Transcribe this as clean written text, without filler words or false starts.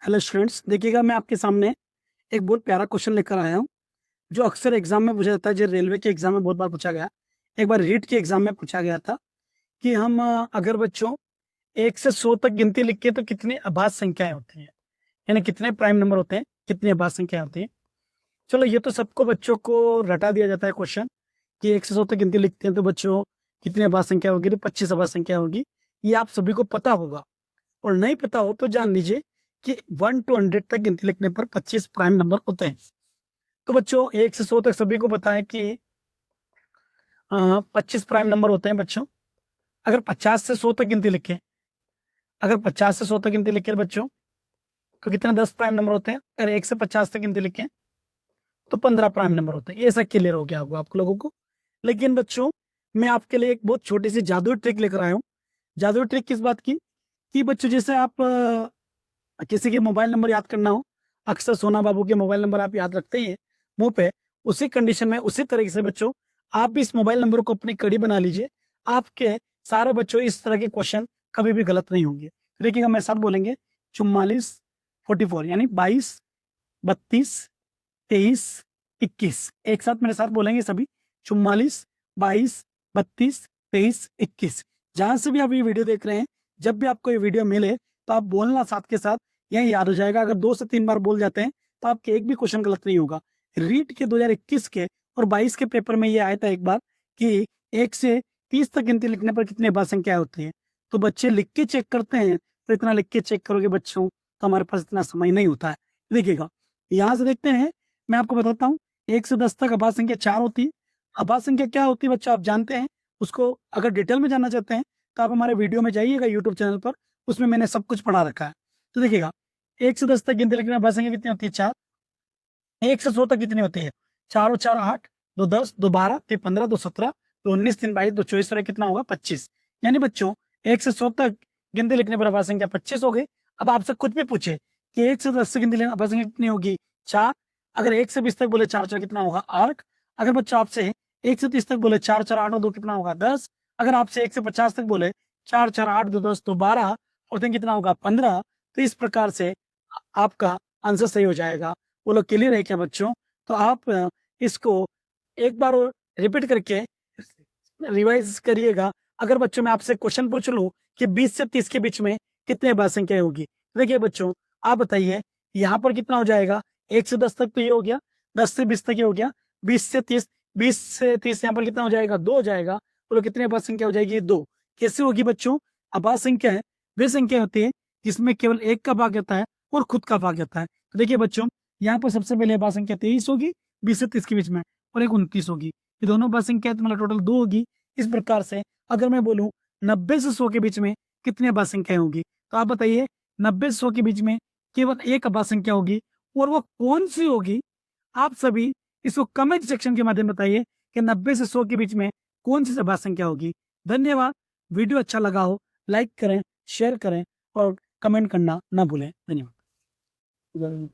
Hello students, देखिएगा मैं आपके सामने एक बहुत प्यारा क्वेश्चन लेकर आया हूँ जो अक्सर एग्जाम में पूछा जाता है। जो रेलवे के एग्जाम में बहुत बार पूछा गया, एक बार रीट के एग्जाम में पूछा गया था कि हम अगर बच्चों 1 से 100 तक गिनती लिखे तो कितनी अभाज्य संख्याएं होती हैं, यानी कितने प्राइम नंबर होते हैं, कितनी अभाज्य संख्या होती है। चलो, ये तो सबको बच्चों को रटा दिया जाता है क्वेश्चन कि 1 से 100 तक गिनती लिखते हैं तो बच्चों कितनी अभाज्य संख्या होगी, तो 25 अभाज्य संख्या होगी। ये आप सभी को पता होगा, और नहीं पता हो तो जान लीजिए कि 1 to 100 तक गिनती लिखने पर 25 प्राइम नंबर होते हैं। तो बच्चों 1 से 100 तक सभी को पता है कि 25 प्राइम नंबर होते हैं बच्चों। अगर 50 से 100 तक गिनती लिखें, अगर 50 से 100 तक गिनती लिखें बच्चों तो कितने 10 प्राइम नंबर होते हैं। अगर 1 से 50 तक गिनती लिखें तो 15 प्राइम नंबर होते हैं। ये ऐसा क्लियर हो गया होगा आप लोगों को। लेकिन बच्चों, मैं आपके लिए एक बहुत छोटी सी जादुई ट्रिक लेकर आया हूँ। जादुई ट्रिक किस बात की कि बच्चों, जैसे आप किसी के मोबाइल नंबर याद करना हो, अक्सर सोना बाबू के मोबाइल नंबर आप याद रखते ही हैं मुंह पे, उसी कंडीशन में उसी तरीके से बच्चों आप भी इस मोबाइल नंबर को अपनी कड़ी बना लीजिए। आपके सारे बच्चों इस तरह के क्वेश्चन कभी भी गलत नहीं होंगे। तो देखिएगा, मेरे साथ बोलेंगे 44 44, यानी 22 32 23 21। एक साथ मेरे साथ बोलेंगे सभी, 44 22 32 23 21। जहां से भी आप ये वीडियो देख रहे हैं, जब भी आपको ये वीडियो मिले तो आप बोलना साथ के साथ, यही याद हो जाएगा। अगर 2 से 3 बार बोल जाते हैं तो आपके एक भी क्वेश्चन गलत नहीं होगा। रीट के 2021 के और 22 के पेपर में ये आया था एक बार कि 1 से 30 तक गिनती लिखने पर कितनी बार संख्या होती है। तो बच्चे लिख के चेक करते हैं, तो इतना लिख के चेक करोगे बच्चों तो हमारे पास इतना समय नहीं होता है। देखिएगा, यहाँ से देखते हैं, मैं आपको बताता हूँ। 1 से 10 तक अभाज्य संख्या 4 होती है। अभाज्य संख्या क्या होती है बच्चों, आप जानते हैं। उसको अगर डिटेल में जानना चाहते हैं तो आप हमारे वीडियो में जाइएगा यूट्यूब चैनल पर, उसमें मैंने सब कुछ पढ़ा रखा है। तो देखिएगा, 1 से 10 तक गिनती लिखने में अभाज्य संख्या कितनी होती है, 4। 1 से 100 तक कितनी होती है, 4 और 4 8, 2 10, 2 12, 3 15, 2 17, 2 19, 3 22, 2 24 और कितना होगा 25। यानी बच्चों 1 से 100 तक गिनती लिखने पर अभाज्य संख्या 25 हो गई। अब आपसे कुछ भी पूछे कि 1 से 10 से गिनती लिखने अभाज्य संख्या कितनी होगी, 4। अगर 1 से 20 तक बोले 4 4 कितना होगा 8। अगर बच्चों आपसे 1 से 30 तक बोले 4 4 8 और 2 कितना होगा 10। अगर आपसे 1 से 50 तक बोले 4 4 8 2 10 2 12 और 3 कितना होगा 15। तो इस प्रकार से आपका आंसर सही हो जाएगा। वो लोग क्लियर है क्या बच्चों? तो आप इसको एक बार और रिपीट करके रिवाइज करिएगा। अगर बच्चों मैं आपसे क्वेश्चन पूछ लूं कि 20 से 30 के बीच में कितने बार संख्या होगी, देखिए बच्चों आप बताइए यहाँ पर कितना हो जाएगा। 1 से 10 तक तो ये हो गया, 10 से 20 तक ये हो गया, 20 से 30 यहाँ पर कितना हो जाएगा, 2 हो जाएगा। बोलो कितने बार संख्या हो जाएगी, 2। कैसे होगी बच्चों? अभाज्य संख्या है, वे संख्या होती है जिसमें केवल एक का भाग होता है और खुद का भाग होता है। तो देखिए बच्चों, यहाँ पर सबसे पहले अभाज्य संख्या 23 होगी 20 से 30 के बीच में, और एक 29 होगी। ये दोनों अभाज्य संख्या तो मतलब टोटल 2 होगी। इस प्रकार से अगर मैं बोलूं 90 से 100 के बीच में कितनी अभाज्य संख्याएं होगी, तो आप बताइए 90 से 100 के बीच में केवल एक अभाज्य संख्या होगी, और वो कौन सी होगी? आप सभी इसको कमेंट सेक्शन के माध्यम बताइए कि 90 से 100 के बीच में कौन सी अभाज्य संख्या होगी। धन्यवाद। वीडियो अच्छा लगा हो लाइक करें, शेयर करें और कमेंट करना ना भूलें। धन्यवाद।